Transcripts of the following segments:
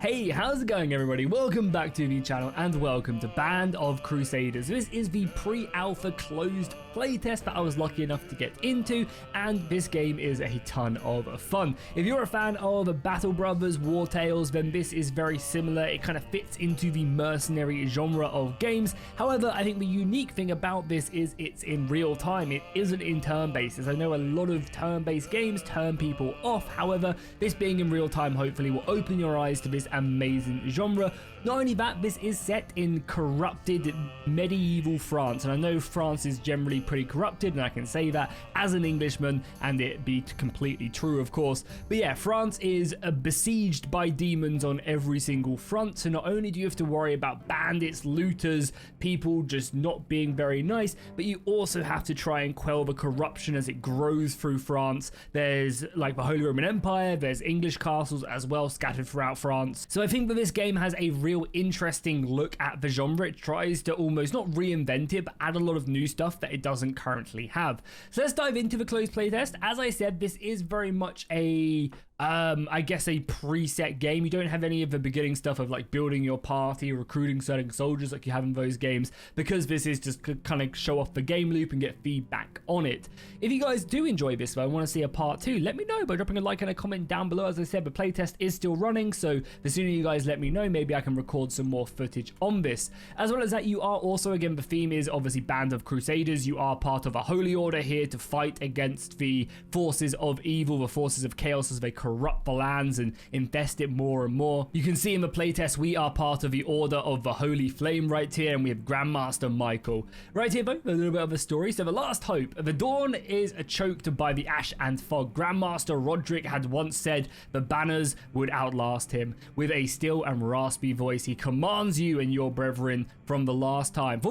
Hey, how's it going everybody? Welcome back to the channel and welcome to Band of Crusaders. This is the pre-alpha closed playtest that I was lucky enough to get into, and this game is a ton of fun. If you're a fan of Battle Brothers, War Tales, then this is very similar. It kind of fits into the Mercenary genre of games. However, I think the unique thing about this is it's in real time. It isn't in turn-based, as I know a lot of turn-based games turn people off. However, this being in real time hopefully will open your eyes to this amazing genre. Not only that, this is set in corrupted medieval France, and I know France is generally pretty corrupted, and I can say that as an Englishman and it be completely true, of course. But yeah, France is besieged by demons on every single front, so not only do you have to worry about bandits, looters, people just not being very nice, but you also have to try and quell the corruption as it grows through France. There's like the Holy Roman Empire, there's English castles as well scattered throughout France. So I think that this game has a real interesting look at the genre. It tries to almost not reinvent it, but add a lot of new stuff that it doesn't currently have. So let's dive into the closed playtest. As I said, this is very much a I guess a preset game. You don't have any of the beginning stuff of like building your party, recruiting certain soldiers like you have in those games, because this is just to kind of show off the game loop and get feedback on it. If you guys do enjoy this though and want to see a part 2, let me know by dropping a like and a comment down below. As I said, the playtest is still running, so the sooner you guys let me know, maybe I can record some more footage on this. As well as that, you are also, again, the theme is obviously Band of Crusaders. You are part of a holy order here to fight against the forces of evil, the forces of chaos, as they corrupt the lands and infest it more and more. You can see in the playtest we are part of the Order of the Holy Flame right here, and we have Grandmaster Michael. Right here though, a little bit of a story. So the last hope, the dawn is choked by the ash and fog. Grandmaster Roderick had once said the banners would outlast him. With a still and raspy voice, he commands you and your brethren for the last time.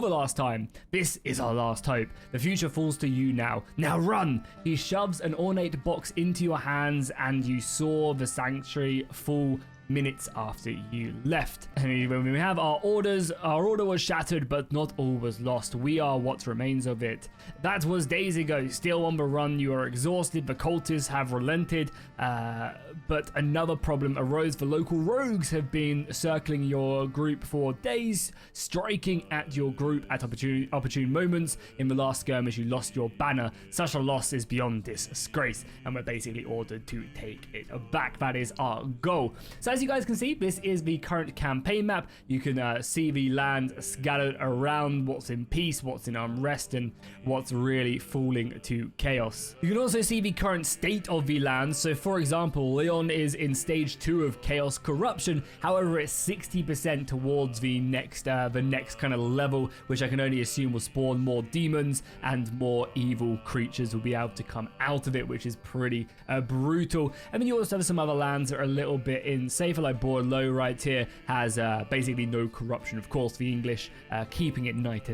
This is our last hope. The future falls to you now. Now run! He shoves an ornate box into your hands, and you saw the sanctuary fall minutes after you left. And when we have our orders, our order was shattered, but not all was lost. We are what remains of it. That was days ago. Still on the run, you are exhausted. The cultists have relented, but another problem arose. The local rogues have been circling your group for days, striking at your group at opportune moments. In the last skirmish, you lost your banner. Such a loss is beyond disgrace, and we're basically ordered to take it back. That is our goal. So as you guys can see, this is the current campaign map. You can see the land scattered around, what's in peace, what's in unrest, and what's really falling to chaos. You can also see the current state of the land. So for example, Leon is in stage 2 of chaos corruption. However, it's 60% towards the next kind of level, which I can only assume will spawn more demons and more evil creatures will be able to come out of it, which is pretty brutal. And then you also have some other lands that are a little bit insane. Like Bordeaux right here has basically no corruption. Of course, the English keeping it nice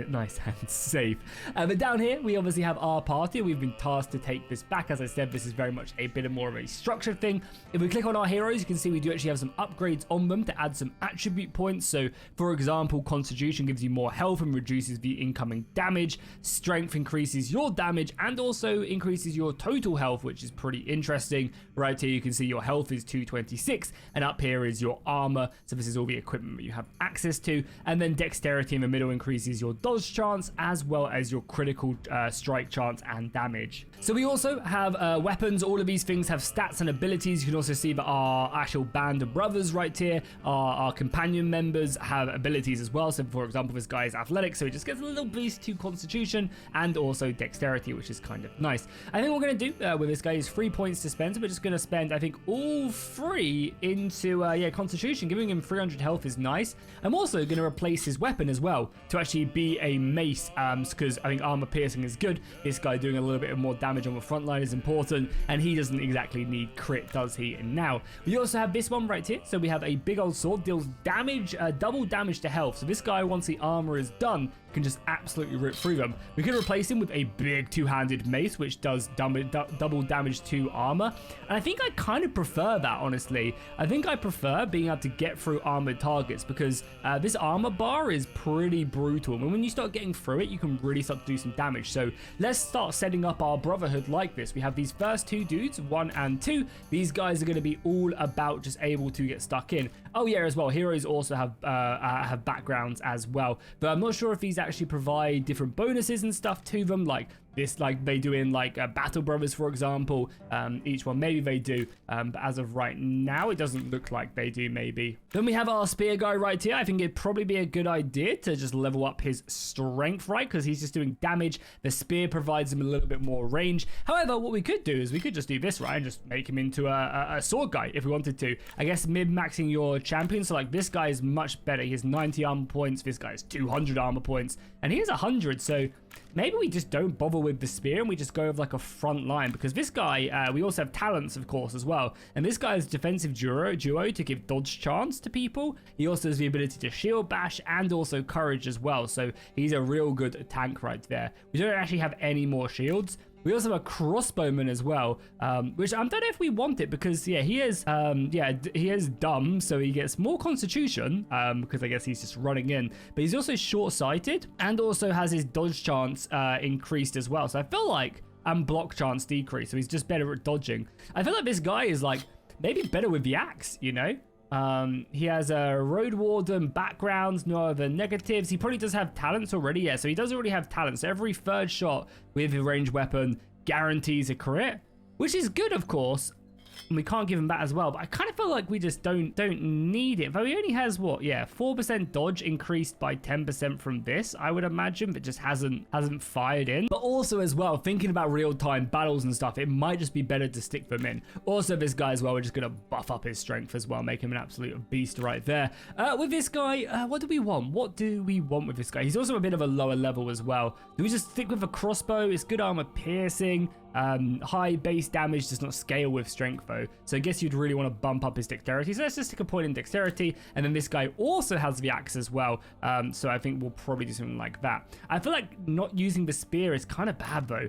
and safe. But down here, we obviously have our party. We've been tasked to take this back. As I said, this is very much a bit more of a structured thing. If we click on our heroes, you can see we do actually have some upgrades on them to add some attribute points. So, for example, Constitution gives you more health and reduces the incoming damage. Strength increases your damage and also increases your total health, which is pretty interesting. Right here, you can see your health is 226, and up here is your armor. So this is all the equipment that you have access to. And then dexterity in the middle increases your dodge chance as well as your critical strike chance and damage. So we also have weapons. All of these things have stats and abilities. You can also see that our actual Band of Brothers right here, our companion members have abilities as well. So for example, this guy is athletic, so he just gets a little boost to Constitution and also dexterity, which is kind of nice. I think what we're going to do with this guy is 3 points to spend. So we're just going to spend, I think, all 3 into Constitution. Giving him 300 health is nice. I'm also going to replace his weapon as well to actually be a mace, because I think armor piercing is good. This guy doing a little bit more damage on the front line is important, and he doesn't exactly need crit, does he? And now we also have this one right here. So we have a big old sword, deals damage, double damage to health. So this guy, once the armor is done, can just absolutely rip through them. We could replace him with a big two-handed mace, which does double damage to armor. And I think I kind of prefer that, honestly. I think I prefer being able to get through armored targets because this armor bar is pretty brutal. And when you start getting through it, you can really start to do some damage. So let's start setting up our brotherhood like this. We have these first two dudes, 1 and 2. These guys are going to be all about just able to get stuck in. Oh yeah, as well, heroes also have backgrounds as well. But I'm not sure if these actually provide different bonuses and stuff to them, like this, like they do in like Battle Brothers, for example. Each one, maybe they do, but as of right now, it doesn't look like they do, maybe. Then we have our spear guy right here. I think it'd probably be a good idea to just level up his strength, right? Because he's just doing damage. The spear provides him a little bit more range. However, what we could do is we could just do this, right? And just make him into a sword guy if we wanted to. I guess mid-maxing your champion. So like this guy is much better. He has 90 armor points. This guy has 200 armor points. And he has 100. So maybe we just don't bother with the spear and we just go with like a front line, because this guy, we also have talents, of course, as well. And this guy has defensive duo to give dodge chance to people. He also has the ability to shield bash and also courage as well. So he's a real good tank right there. We don't actually have any more shields. We also have a crossbowman as well, which I don't know if we want it because, yeah, he is dumb, so he gets more constitution, because I guess he's just running in. But he's also short-sighted and also has his dodge chance increased as well. So I feel like, and block chance decreased, so he's just better at dodging. I feel like this guy is like maybe better with the axe, you know? He has a road warden background, no other negatives. He probably does have talents already. Yeah, so he does already have talents. Every third shot with a ranged weapon guarantees a crit, which is good, of course. And we can't give him that as well, but I kind of feel like we just don't need it. Though he only has what, yeah, 4% dodge increased by 10% from this, I would imagine, but just hasn't fired in. But also as well, thinking about real-time battles and stuff, it might just be better to stick them in. Also this guy as well, we're just gonna buff up his strength as well, make him an absolute beast right there. With this guy, what do we want? What do we want with this guy? He's also a bit of a lower level as well. Do we just stick with a crossbow? It's good armor piercing. High base damage does not scale with strength though, so I guess you'd really want to bump up his dexterity, so let's just stick a point in dexterity. And then this guy also has the axe as well, so I think we'll probably do something like that. I feel like not using the spear is kind of bad though,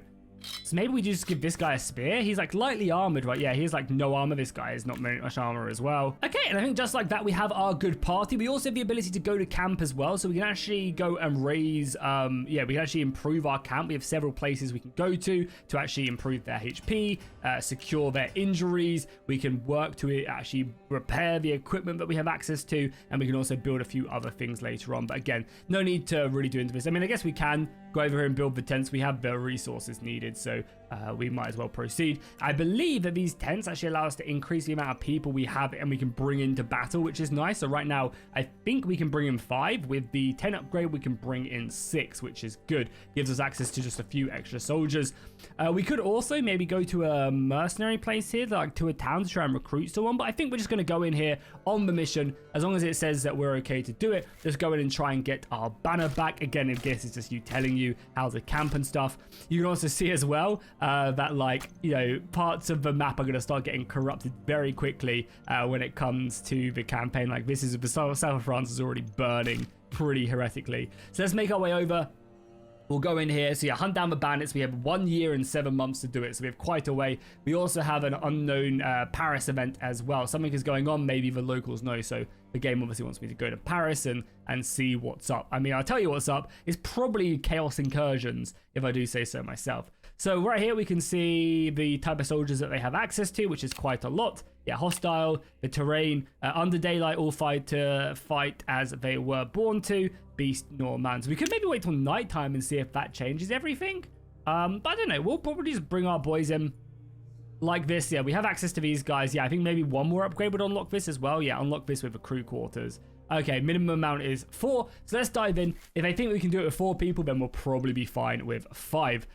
so maybe we just give this guy a spear. He's like lightly armored, right? Yeah, he has like no armor. This guy is not very much armor as well. Okay, and I think just like that, we have our good party. We also have the ability to go to camp as well, so we can actually go and raise, yeah, we can actually improve our camp. We have several places we can go to actually improve their HP, secure their injuries. We can work to actually repair the equipment that we have access to, and we can also build a few other things later on. But again, no need to really do into this. I mean, I guess we can go over here and build the tents. We have the resources needed, so we might as well proceed. I believe that these tents actually allow us to increase the amount of people we have and we can bring into battle, which is nice. So right now, I think we can bring in 5. With the 10 upgrade, we can bring in 6, which is good. Gives us access to just a few extra soldiers. We could also maybe go to a mercenary place here, like to a town, to try and recruit someone, but I think we're just going to go in here on the mission. As long as it says that we're okay to do it, just go in and try and get our banner back. Again, I guess it's just you telling you how to camp and stuff. You can also see as well that, like, you know, parts of the map are going to start getting corrupted very quickly when it comes to the campaign. Like this is the south of France is already burning pretty heretically. So let's make our way over. We'll go in here. So yeah, hunt down the bandits. We have 1 year and 7 months to do it, so we have quite a way. We also have an unknown Paris event as well. Something is going on, maybe the locals know, so the game obviously wants me to go to Paris and see what's up. I mean, I'll tell you what's up. It's probably Chaos Incursions, if I do say so myself. So right here we can see the type of soldiers that they have access to, which is quite a lot. Yeah, hostile, the terrain, under daylight, all fight as they were born to, beast nor man. So we could maybe wait till nighttime and see if that changes everything. But I don't know, we'll probably just bring our boys in like this. Yeah, we have access to these guys. Yeah, I think maybe one more upgrade would unlock this as well. Yeah, unlock this with the crew quarters. Okay, minimum amount is 4, so let's dive in. If I think we can do it with 4 people, then we'll probably be fine with 5.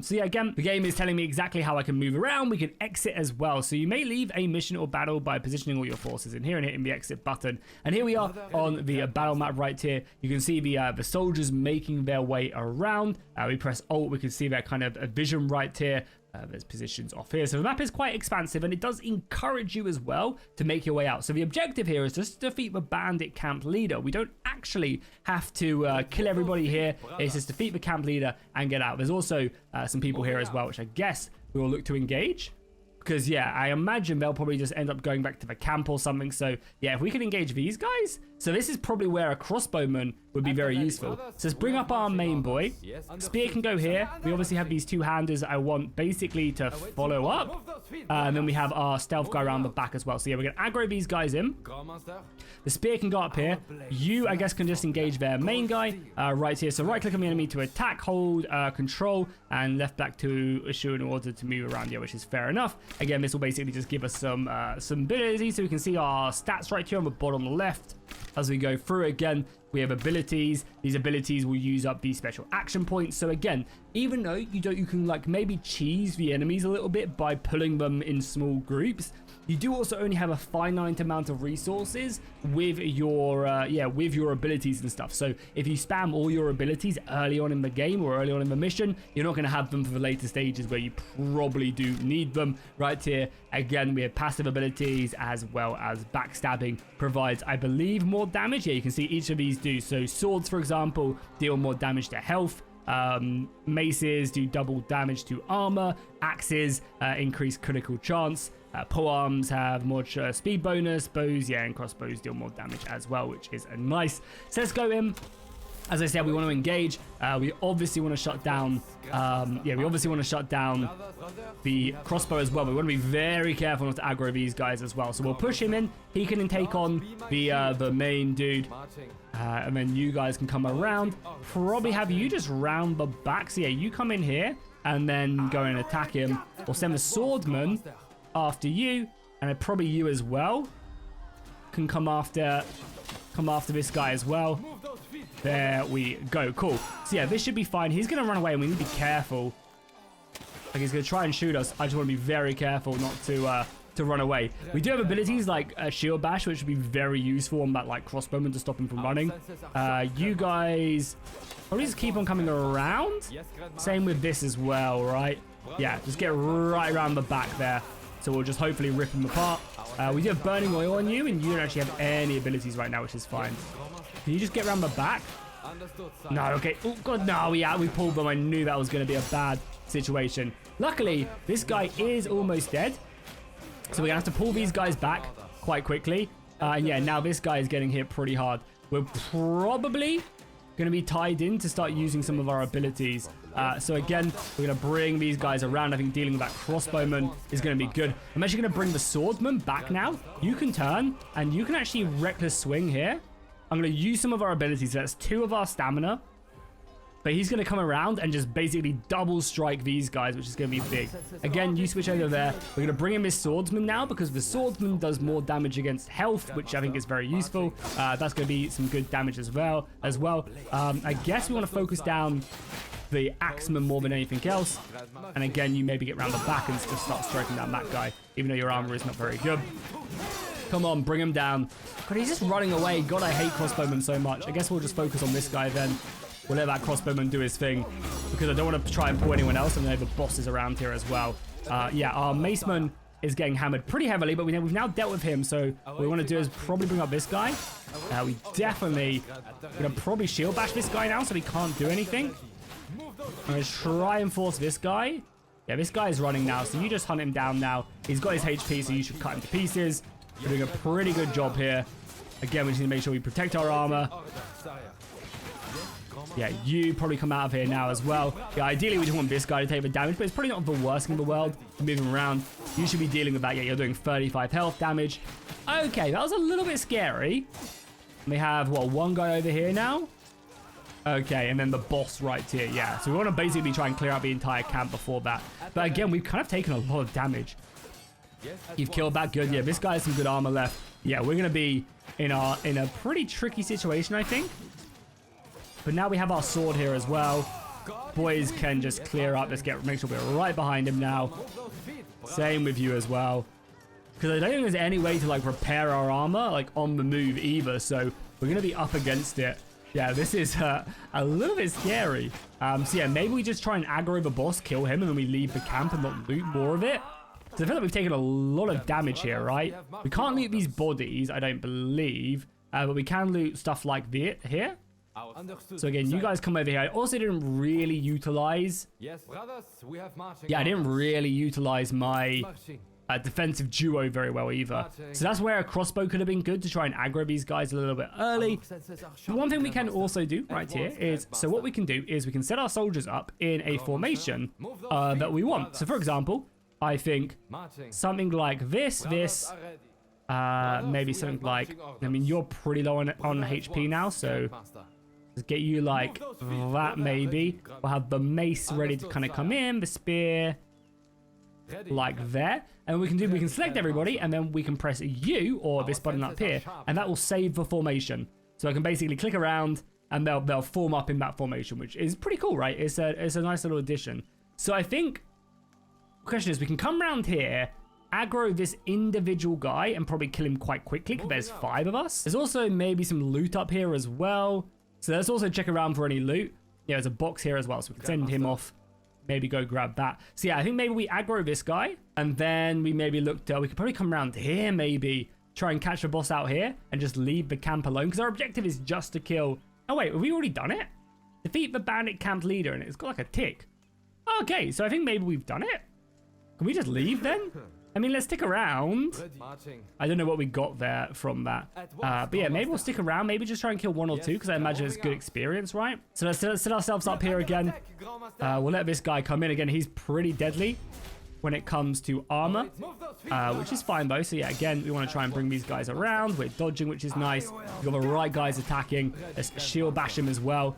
So yeah, again, the game is telling me exactly how I can move around. We can exit as well. So you may leave a mission or battle by positioning all your forces in here and hitting the exit button. And here we are on the battle map right here. You can see the soldiers making their way around. We press Alt, we can see their kind of vision right here. There's positions off here. So the map is quite expansive and it does encourage you as well to make your way out. So the objective here is just to defeat the bandit camp leader. We don't actually have to kill everybody here. It's just defeat the camp leader and get out. There's also some people here as well, which I guess we will look to engage. Because, yeah, I imagine they'll probably just end up going back to the camp or something. So, yeah, if we can engage these guys. So this is probably where a crossbowman would be very useful. So let's bring up our main boy. Spear can go here. We obviously have these two-handers I want basically to follow up. And then we have our stealth guy around the back as well. So, yeah, we're going to aggro these guys in. The spear can go up here. You, I guess, can just engage their main guy right here. So right-click on the enemy to attack, hold control, and left back to issue in order to move around here, which is fair enough. Again, this will basically just give us some ability, so we can see our stats right here on the bottom left. As we go through again, we have abilities. These abilities will use up these special action points. So again, even though you can like maybe cheese the enemies a little bit by pulling them in small groups, you do also only have a finite amount of resources with your with your abilities and stuff. So if you spam all your abilities early on in the game or early on in the mission, you're not going to have them for the later stages where you probably do need them. Right here, again, we have passive abilities as well as backstabbing provides, I believe, more damage. Yeah, you can see each of these do. So swords, for example, deal more damage to health. Maces do double damage to armor. Axes increase critical chance. Polearms have more speed bonus. Bows, yeah, and crossbows deal more damage as well, which is nice. So let's go in. As I said, we want to engage. We obviously want to shut down. We obviously want to shut down the crossbow as well. We want to be very careful not to aggro these guys as well. So we'll push him in. He can then take on the main dude, and then you guys can come around. Probably have you just round the back. So yeah, you come in here and then go and attack him. We'll send the swordsman after you, and probably you as well can come after this guy as well. There we go. Cool. So yeah, this should be fine. He's gonna run away and we need to be careful. Like, he's gonna try and shoot us. I just want to be very careful not to run away. We do have abilities like a shield bash, which would be very useful on that like crossbowman to stop him from running. You guys probably just keep on coming around. Same with this as well, right? Yeah, just get right around the back there. So we'll just hopefully rip them apart. We do have burning oil on you, and you don't actually have any abilities right now, which is fine. Can you just get around the back? No, okay. Oh, God, no. Yeah, we pulled them. I knew that was going to be a bad situation. Luckily, this guy is almost dead. So we're going to have to pull these guys back quite quickly. And yeah, now this guy is getting hit pretty hard. We're probably going to be tied in to start using some of our abilities. So again, we're going to bring these guys around. I think dealing with that crossbowman is going to be good. I'm actually going to bring the swordsman back now. You can turn, and you can actually reckless swing here. I'm going to use some of our abilities. So that's 2 of our stamina. But he's going to come around and just basically double strike these guys, which is going to be big. Again, you switch over there. We're going to bring in his swordsman now because the swordsman does more damage against health, which I think is very useful. That's going to be some good damage as well. I guess we want to focus down the axeman more than anything else. And again, you maybe get around the back and just start striking down that guy, even though your armor is not very good. Come on, bring him down. God, he's just running away. God, I hate crossbowmen so much. I guess we'll just focus on this guy then. We'll let that crossbowman do his thing because I don't want to try and pull anyone else. And I know the boss is around here as well. Yeah, our maceman is getting hammered pretty heavily, but we've now dealt with him. So what we want to do is probably bring up this guy. We definitely going to probably shield bash this guy now so he can't do anything. I'm going to try and force this guy. Yeah, this guy is running now, so you just hunt him down now. He's got his HP, so you should cut him to pieces. We're doing a pretty good job here. Again, we just need to make sure we protect our armor. Yeah, you probably come out of here now as well. Yeah, ideally we just want this guy to take the damage, but it's probably not the worst thing in the world to move him around. You should be dealing with that. Yeah, you're doing 35 health damage. Okay, that was a little bit scary. We have, what, 1 guy over here now? Okay, and then the boss right here. Yeah, so we want to basically try and clear out the entire camp before that. But again, we've kind of taken a lot of damage. You've killed that. Good. Yeah, this guy has some good armor left. Yeah, we're going to be in a pretty tricky situation, I think. But now we have our sword here as well. Boys can just clear up. Let's make sure we're right behind him now. Same with you as well. Because I don't think there's any way to like repair our armor like on the move either. So we're going to be up against it. Yeah, this is a little bit scary. So yeah, maybe we just try and aggro the boss, kill him, and then we leave the camp and not loot more of it. So I feel like we've taken a lot of damage here, right? We can't loot these bodies, I don't believe. But we can loot stuff like this here. So again, you guys come over here. I also didn't really utilize... Yeah, I didn't really utilize my defensive duo very well either. So that's where a crossbow could have been good to try and aggro these guys a little bit early. But one thing we can also do right here is, so what we can do is we can set our soldiers up in a formation that we want. So for example, I think something like this, maybe something like, I mean, you're pretty low on HP now, so let's get you like that maybe. We'll have the mace ready to kind of come in, the spear like there. And we can select everybody, and then we can press U or this button up here, and that will save the formation. So I can basically click around and they'll form up in that formation, which is pretty cool, right? It's a nice little addition. So I think the question is, we can come around here, aggro this individual guy and probably kill him quite quickly because there's 5 of us. There's also maybe some loot up here as well. So let's also check around for any loot. Yeah, there's a box here as well, so we can send him off. Maybe go grab that. So yeah, I think maybe we aggro this guy, and then we maybe look to, we could probably come around here, maybe try and catch the boss out here and just leave the camp alone, because our objective is just to kill. Oh wait, have we already done it? Defeat the bandit camp leader, and it's got like a tick. Okay, so I think maybe we've done it. Can we just leave then? I mean, let's stick around. I don't know what we got there from that. But yeah, maybe we'll stick around. Maybe just try and kill 1 or 2, because I imagine it's good experience, right? So let's set ourselves up here again. We'll let this guy come in again. He's pretty deadly when it comes to armor, which is fine though. So yeah, again, we want to try and bring these guys around. We're dodging, which is nice. We've got the right guys attacking. Let's shield bash him as well.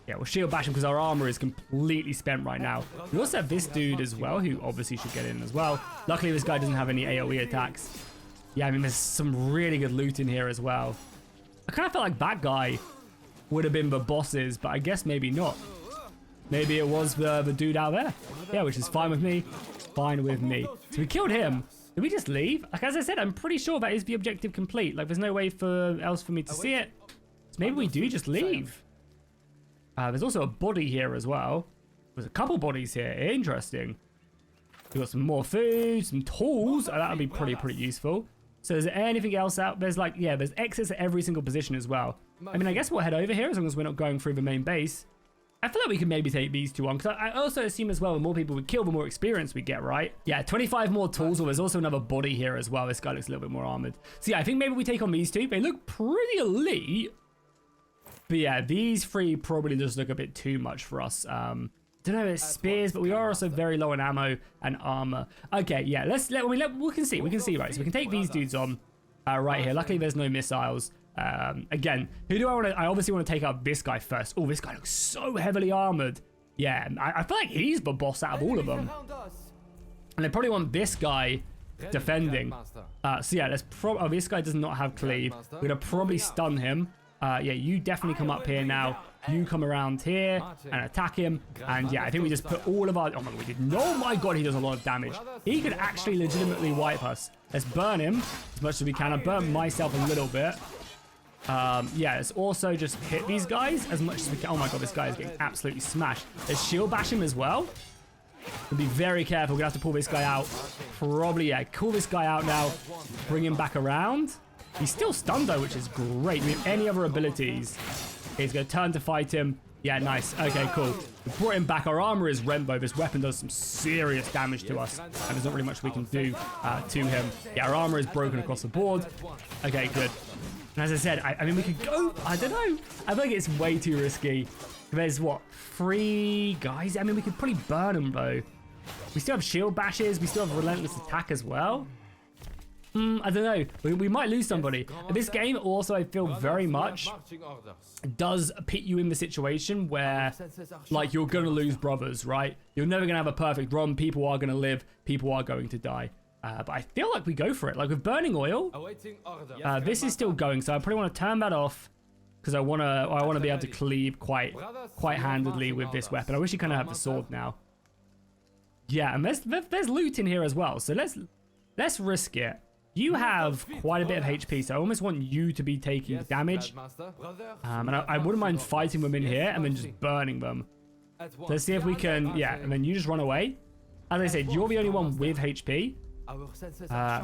Yeah, we'll shield bash him because our armor is completely spent right now. We also have this dude as well, who obviously should get in as well. Luckily, this guy doesn't have any AoE attacks. Yeah, I mean, there's some really good loot in here as well. I kind of felt like that guy would have been the bosses, but I guess maybe not. Maybe it was the dude out there. Yeah, which is fine with me. Fine with me. So we killed him. Did we just leave? Like, as I said, I'm pretty sure that is the objective complete. Like, there's no way else for me to see it. So maybe we do just leave. There's also a body here as well. There's a couple bodies here. Interesting. We've got some more food, some tools. That would be pretty useful. So is there anything else out? There's like, yeah, there's exits at every single position as well. I mean, I guess we'll head over here as long as we're not going through the main base. I feel like we can maybe take these 2 on, because I also assume as well, the more people we kill, the more experience we get, right? Yeah, 25 more tools. Or there's also another body here as well. This guy looks a little bit more armored. So yeah, I think maybe we take on these 2. They look pretty elite. But yeah, these 3 probably just look a bit too much for us. Don't know, it's spears, but we are also very low on ammo and armor. Okay, yeah, we can see, right? So we can take these dudes on right here. Luckily, there's no missiles. Again, who do I want to? I obviously want to take out this guy first. Oh, this guy looks so heavily armored. Yeah, I feel like he's the boss out of all of them. And I probably want this guy defending. So yeah, oh, this guy does not have cleave. We're gonna probably stun him. Yeah, you definitely come up here now. You come around here and attack him. And yeah, I think we just put all of our... Oh my god, we did... Oh my god, he does a lot of damage. He could actually legitimately wipe us. Let's burn him as much as we can. I burn myself a little bit. Yeah, let's also just hit these guys as much as we can. Oh my god, this guy is getting absolutely smashed. Let's shield bash him as well. We'll be very careful. We're going to have to pull this guy out. Probably, yeah, pull this guy out now. Bring him back around. He's still stunned though, which is great. Do we have any other abilities? He's going to turn to fight him. Yeah, nice. Okay, cool. We brought him back. Our armor is rent though. This weapon does some serious damage to us. And there's not really much we can do to him. Yeah, our armor is broken across the board. Okay, good. And as I said, I mean, we could go... I don't know. I feel like it's way too risky. There's, what, 3 guys? I mean, we could probably burn them though. We still have shield bashes. We still have relentless attack as well. I don't know. We might lose somebody. This game also, I feel very much does put you in the situation where, like, you're going to lose brothers, right? You're never going to have a perfect run. People are going to live. People are going to die. But I feel like we go for it. Like, with burning oil, this is still going. So I probably want to turn that off because I want to be able to cleave quite handedly with this weapon. I wish you kind of have the sword now. Yeah, and there's loot in here as well. So let's risk it. You have quite a bit of HP, so I almost want you to be taking damage. And I wouldn't mind fighting them in here and then just burning them. So let's see if we can, yeah, and then you just run away. As I said, you're the only one with HP.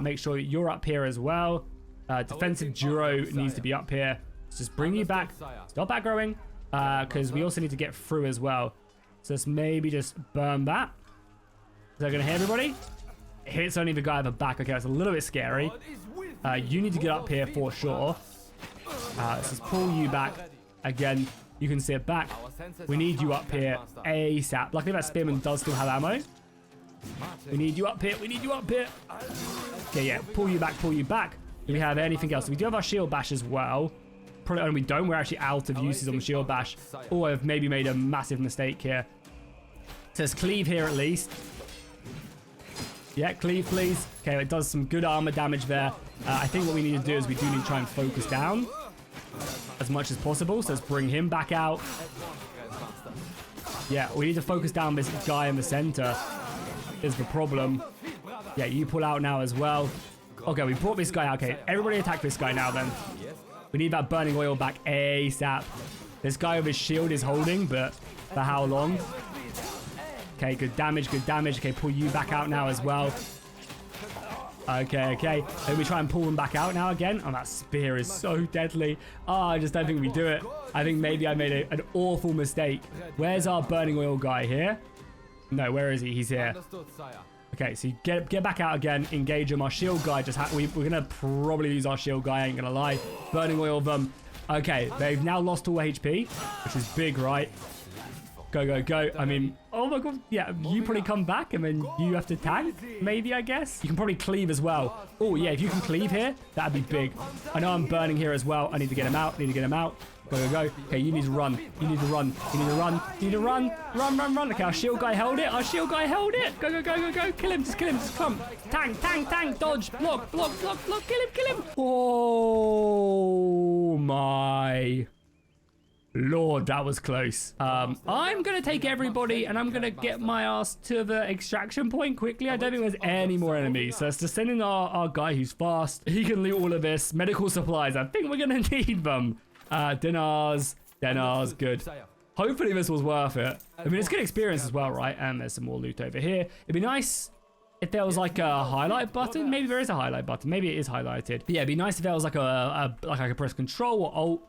Make sure you're up here as well. Defensive Duro needs to be up here. Let's just bring you back. Stop aggroing, because we also need to get through as well. So let's maybe just burn that. Is that going to hit everybody? Hits only the guy at the back. Okay, that's a little bit scary. You need to get up here for sure. Let's just pull you back. Again, you can sit back. We need you up here ASAP. Luckily that spearman does still have ammo. We need you up here. We need you up here. Okay, yeah. Pull you back. Pull you back. Do we have anything else? We do have our shield bash as well. Probably, we don't. We're actually out of uses on the shield bash. Oh, I've maybe made a massive mistake here. It says cleave here at least. Yeah, cleave, please. Okay, it does some good armor damage there. I think what we need to do is we do need to try and focus down as much as possible. So let's bring him back out. Yeah, we need to focus down this guy in the center is the problem. Yeah, you pull out now as well. Okay, we brought this guy out. Okay, everybody attack this guy now then. We need that burning oil back ASAP. This guy with his shield is holding, but for how long? Okay, good damage, good damage. Okay, pull you back out now as well. Okay. Then we try and pull them back out now again. Oh, that spear is so deadly. Oh, I just don't think we do it. I think maybe I made an awful mistake. Where's our burning oil guy here? No, where is he? He's here. Okay, so you get back out again, engage him. Our shield guy we're going to probably lose our shield guy, I ain't going to lie. Burning oil them. Okay, they've now lost all HP, which is big, right? Go. I mean, oh my god. Yeah, you probably come back and then you have to tank, maybe, I guess. You can probably cleave as well. Oh, yeah, if you can cleave here, that'd be big. I know I'm burning here as well. I need to get him out. Go. Okay, you need to run. You need to run. Run. Okay, our shield guy held it. Go. Kill him. Just clump. Tank. Dodge. Block. Kill him. Oh my Lord, that was close. I'm going to take everybody and I'm going to get my ass to the extraction point quickly. I don't think there's any more enemies. So let's just send in our guy who's fast. He can loot all of this. Medical supplies. I think we're going to need them. Dinars, good. Hopefully this was worth it. I mean, it's good experience as well, right? And there's some more loot over here. It'd be nice if there was like a highlight button. Maybe there is a highlight button. Maybe it is highlighted. But yeah, it'd be nice if there was like I could press Control or Alt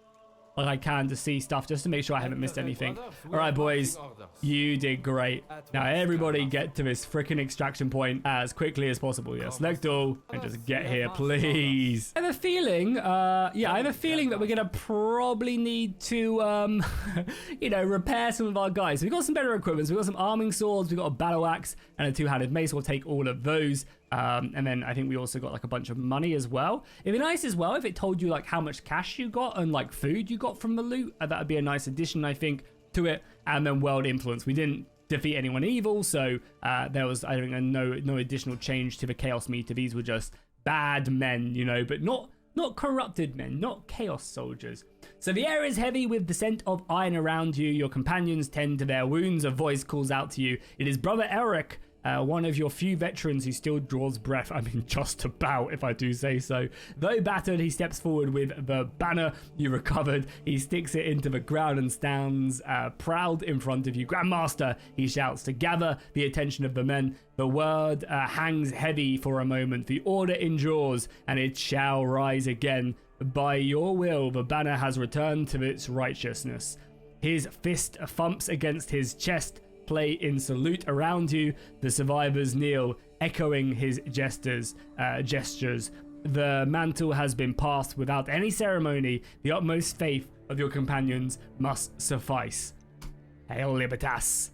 like I can to see stuff just to make sure I haven't missed anything. All right, boys, you did great. Now everybody get to this freaking extraction point as quickly as possible. Yeah, select all and just get here, please. I have a feeling, I have a feeling that we're gonna probably need to, repair some of our guys. So we've got some better equipment. So we've got some arming swords, we've got a battle axe and a two-handed mace. We'll take all of those. And then I think we also got like a bunch of money as well. It'd be nice as well if it told you like how much cash you got and like food you got from the loot. That would be a nice addition, I think, to it. And then world influence. We didn't defeat anyone evil, so there was, I think, no additional change to the chaos meter. These were just bad men, but not corrupted men, not chaos soldiers. So the air is heavy with the scent of iron around you. Your companions tend to their wounds. A voice calls out to you. It is Brother Eric. One of your few veterans who still draws breath. I mean, just about, if I do say so. Though battered, he steps forward with the banner you recovered. He sticks it into the ground and stands proud in front of you. Grandmaster, he shouts, to gather the attention of the men. The word hangs heavy for a moment. The order endures, and it shall rise again. By your will, the banner has returned to its righteousness. His fist thumps against his chest. Play in salute around you. The survivors kneel, echoing his gestures. The mantle has been passed without any ceremony. The utmost faith of your companions must suffice. Hail Libertas.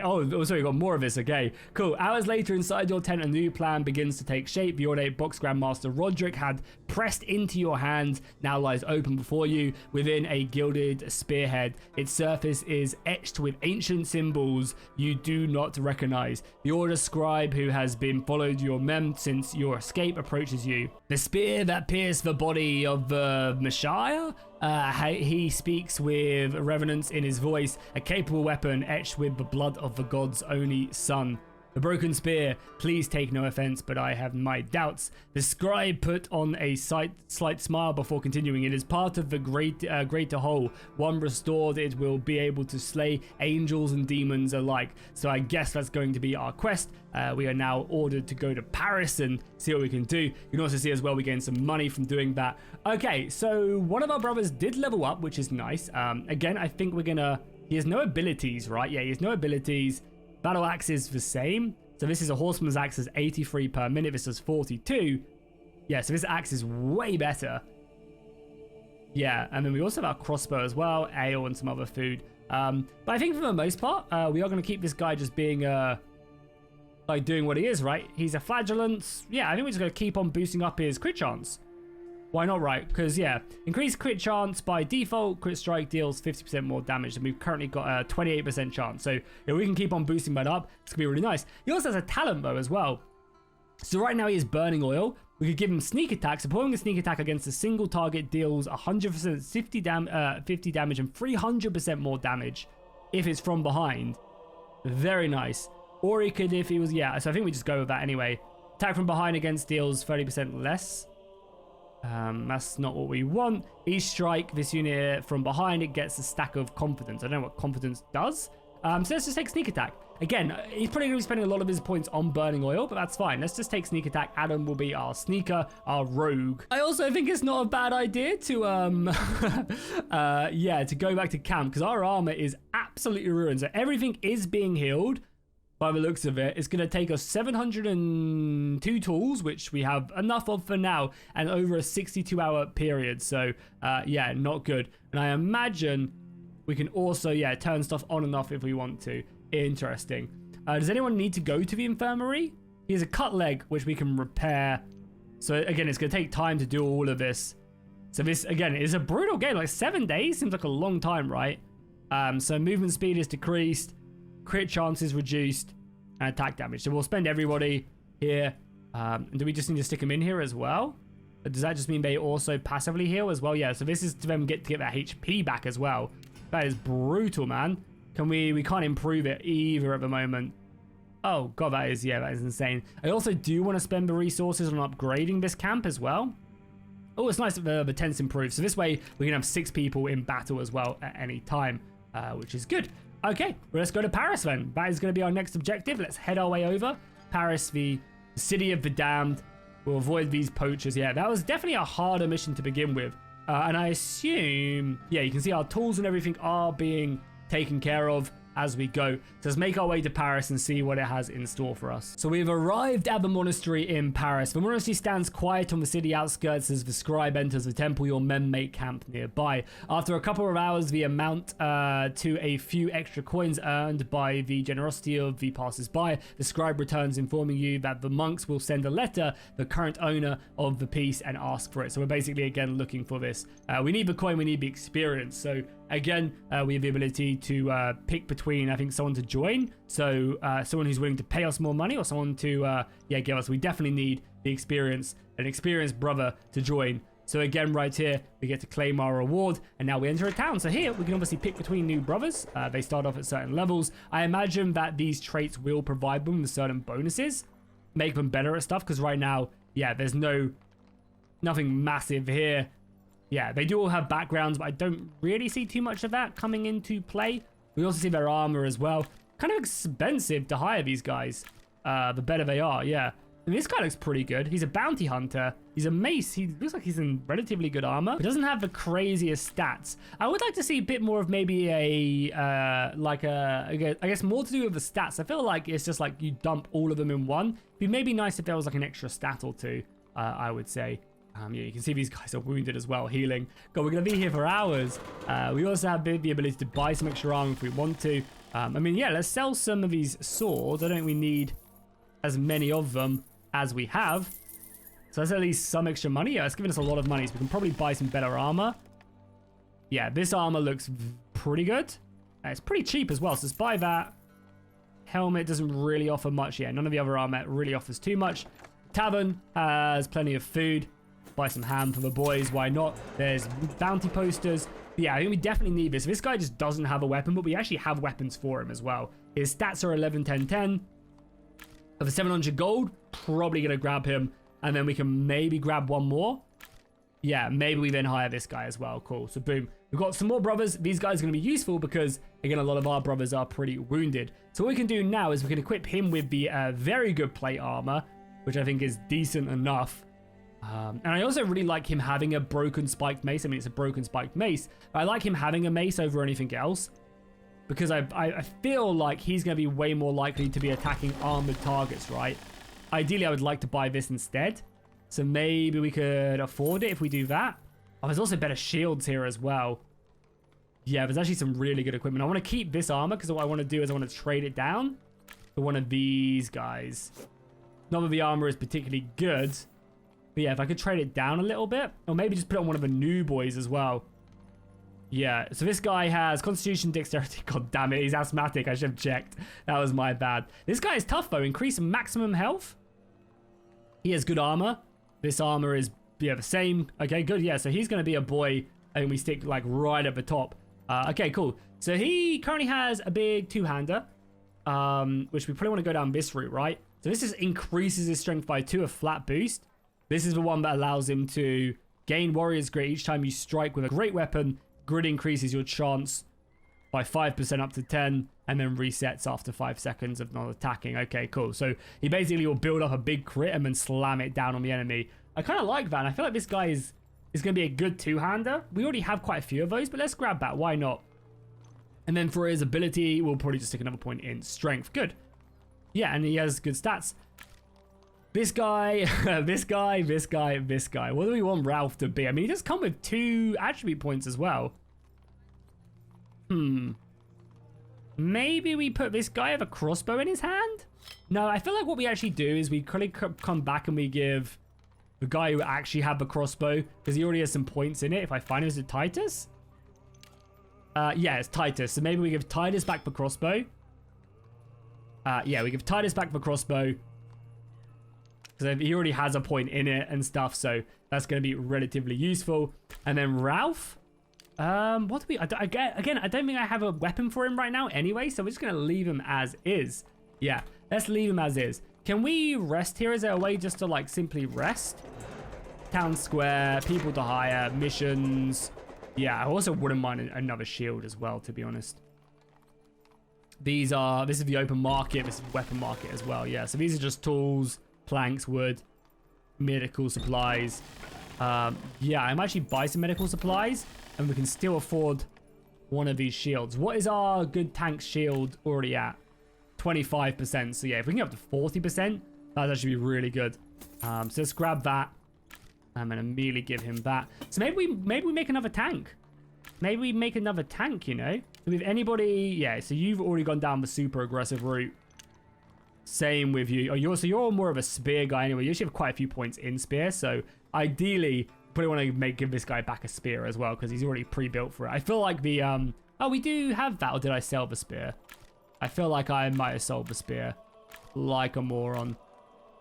Oh, sorry, got more of this. Okay, cool. Hours later, inside your tent, a new plan begins to take shape. The ornate box Grandmaster Roderick had pressed into your hand now lies open before you within a gilded spearhead. Its surface is etched with ancient symbols you do not recognize. The order scribe who has been followed your men since your escape approaches you. The spear that pierced the body of the Messiah? He speaks with reverence in his voice, a capable weapon etched with the blood of the god's only son. The broken spear, please take no offense, but I have my doubts. The scribe put on a slight smile before continuing. It is part of the greater whole. One restored, it will be able to slay angels and demons alike. So I guess that's going to be our quest. We are now ordered to go to Paris and see what we can do. You can also see as well we gain some money from doing that. Okay, so one of our brothers did level up, which is nice. Again, I think we're gonna... He has no abilities, right? Yeah, he has no abilities. Battle axe is the same. So this is a horseman's axe, is 83 per minute. This is 42. Yeah, so this axe is way better. Yeah, and then we also have our crossbow as well, ale and some other food. But I think for the most part, we are going to keep this guy just being, like doing what he is, right? He's a flagellant. Yeah, I think we're just going to keep on boosting up his crit chance. Why not, right? Because, yeah, increased crit chance by default, crit strike deals 50% more damage, and we've currently got a 28% chance. So if we can keep on boosting that up, it's going to be really nice. He also has a talent bow as well. So right now he is burning oil. We could give him sneak attack. So performing a sneak attack against a single target deals 100% 50 damage and 300% more damage if it's from behind. Very nice. Or he could, if he was, yeah, so I think we just go with that anyway. Attack from behind against deals 30% less. That's not what we want. Each strike this unit from behind, it gets a stack of confidence. I don't know what confidence does. So let's just take sneak attack. Again, he's probably going to be spending a lot of his points on burning oil, but that's fine. Let's just take sneak attack. Adam will be our sneaker, our rogue. I also think it's not a bad idea to, yeah, to go back to camp, because our armor is absolutely ruined. So everything is being healed. By the looks of it, it's going to take us 702 tools, which we have enough of for now, and over a 62-hour period. So, yeah, not good. And I imagine we can also, yeah, turn stuff on and off if we want to. Interesting. Does anyone need to go to the infirmary? He has a cut leg, which we can repair. So, again, it's going to take time to do all of this. So this, again, is a brutal game. Like 7 days seems like a long time, right? So movement speed is decreased. Crit chance is reduced, and attack damage. So we'll spend everybody here. Do we just need to stick them in here as well? Does that just mean they also passively heal as well? Yeah, so this is to them get that HP back as well. That is brutal, man. Can we can't improve it either at the moment. Oh, God, that is insane. I also do want to spend the resources on upgrading this camp as well. Oh, it's nice that the tents improve. So this way, we can have 6 people in battle as well at any time, which is good. Okay, well, let's go to Paris then. That is going to be our next objective. Let's head our way over. Paris, the city of the damned. We'll avoid these poachers. Yeah, that was definitely a harder mission to begin with. And I assume, yeah, you can see our tools and everything are being taken care of as we go. So let's make our way to Paris and see what it has in store for us. So we've arrived at the monastery in Paris. The monastery stands quiet on the city outskirts as the scribe enters the temple. Your men make camp nearby. After a couple of hours, the amount to a few extra coins earned by the generosity of the passers-by, the scribe returns informing you that the monks will send a letter to the current owner of the piece and ask for it. So we're basically, again, looking for this. We need the coin, we need the experience. So again, we have the ability to pick between, I think, someone to join. So someone who's willing to pay us more money, or someone to, yeah, give us. We definitely need the experience, an experienced brother to join. So again, right here, we get to claim our reward, and now we enter a town. So here, we can obviously pick between new brothers. They start off at certain levels. I imagine that these traits will provide them with certain bonuses, make them better at stuff, because right now, yeah, there's nothing massive here. Yeah, they do all have backgrounds, but I don't really see too much of that coming into play. We also see their armor as well. Kind of expensive to hire these guys. The better they are, yeah. And this guy looks pretty good. He's a bounty hunter. He's a mace. He looks like he's in relatively good armor. He doesn't have the craziest stats. I would like to see a bit more of maybe I guess more to do with the stats. I feel like it's just like you dump all of them in one. It'd be maybe nice if there was like an extra stat or two, I would say. Yeah, you can see these guys are wounded as well, healing. God, we're going to be here for hours. We also have the ability to buy some extra armor if we want to. I mean, yeah, let's sell some of these swords. I don't think we need as many of them as we have. So that's at least some extra money. Yeah, it's giving us a lot of money, so we can probably buy some better armor. Yeah, this armor looks pretty good. It's pretty cheap as well, so let's buy that. Helmet doesn't really offer much. Yeah, none of the other armor really offers too much. Tavern has plenty of food. Buy some ham for the boys, why not? There's bounty posters. But yeah, I think we definitely need this. This guy just doesn't have a weapon, but we actually have weapons for him as well. His stats are 11, 10, 10. For 700 gold, probably going to grab him. And then we can maybe grab one more. Yeah, maybe we then hire this guy as well. Cool. So boom. We've got some more brothers. These guys are going to be useful because, again, a lot of our brothers are pretty wounded. So what we can do now is we can equip him with the very good plate armor, which I think is decent enough. And I also really like him having a broken spiked mace. I mean, it's a broken spiked mace. But I like him having a mace over anything else, because I feel like he's going to be way more likely to be attacking armored targets, right? Ideally, I would like to buy this instead. So maybe we could afford it if we do that. Oh, there's also better shields here as well. Yeah, there's actually some really good equipment. I want to keep this armor because what I want to do is I want to trade it down for one of these guys. Not that the armor is particularly good. But yeah, if I could trade it down a little bit. Or maybe just put it on one of the new boys as well. Yeah, so this guy has Constitution, Dexterity. God damn it, he's asthmatic. I should have checked. That was my bad. This guy is tough though. Increase maximum health. He has good armor. This armor is, yeah, the same. Okay, good. Yeah, so he's going to be a boy. And we stick like right at the top. Okay, cool. So he currently has a big two-hander. Which we probably want to go down this route, right? So this just increases his strength by 2, a flat boost. This is the one that allows him to gain Warrior's Grit each time you strike with a great weapon. Grit increases your chance by 5% up to 10, and then resets after 5 seconds of not attacking. Okay, cool. So he basically will build up a big crit and then slam it down on the enemy. I kind of like that. And I feel like this guy is going to be a good two-hander. We already have quite a few of those, but let's grab that. Why not? And then for his ability, we'll probably just stick another point in strength. Good. Yeah, and he has good stats. This guy, this guy. What do we want Ralph to be? I mean, he does come with 2 attribute points as well. Maybe we put this guy with a crossbow in his hand? No, I feel like what we actually do is we come back and we give the guy who actually had the crossbow, because he already has some points in it. If I find him, is it Titus? Yeah, it's Titus. So maybe we give Titus back the crossbow. Yeah, we give Titus back the crossbow. Because he already has a point in it and stuff. So that's going to be relatively useful. And then Ralph. What do we... Again, I don't think I have a weapon for him right now anyway. So we're just going to leave him as is. Yeah, let's leave him as is. Can we rest here? Is there a way just to like simply rest? Town square, people to hire, missions... Yeah, I also wouldn't mind another shield as well, to be honest. This is the open market. This is the weapon market as well. Yeah, so these are just tools, planks, wood, medical supplies. Yeah, I might actually buy some medical supplies, and we can still afford one of these shields. What is our good tank shield already at? 25%. So yeah, if we can get up to 40%, that'd actually be really good. So let's grab that. I'm gonna immediately give him that. So maybe we make another tank. Maybe we make another tank, you know? So if anybody... Yeah, so you've already gone down the super aggressive route. Same with you. Oh, you're more of a spear guy anyway. You actually have quite a few points in spear. So ideally, probably want to give this guy back a spear as well, because he's already pre-built for it. I feel like the... Oh, we do have that. Or did I sell the spear? I feel like I might have sold the spear. Like a moron.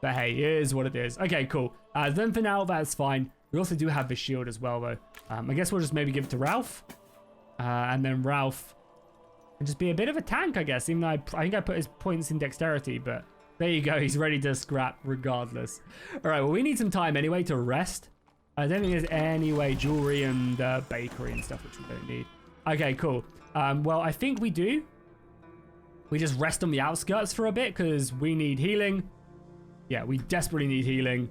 But hey, it is what it is. Okay, cool. Then for now, that's fine. We also do have the shield as well, though. I guess we'll just maybe give it to Ralph. And then Ralph can just be a bit of a tank, I guess. Even though I think I put his points in dexterity, but there you go. He's ready to scrap regardless. All right, well, we need some time anyway to rest. I don't think there's any way jewelry and bakery and stuff, which we don't need. Okay, cool. Well, I think we do. We just rest on the outskirts for a bit because we need healing. Yeah, we desperately need healing.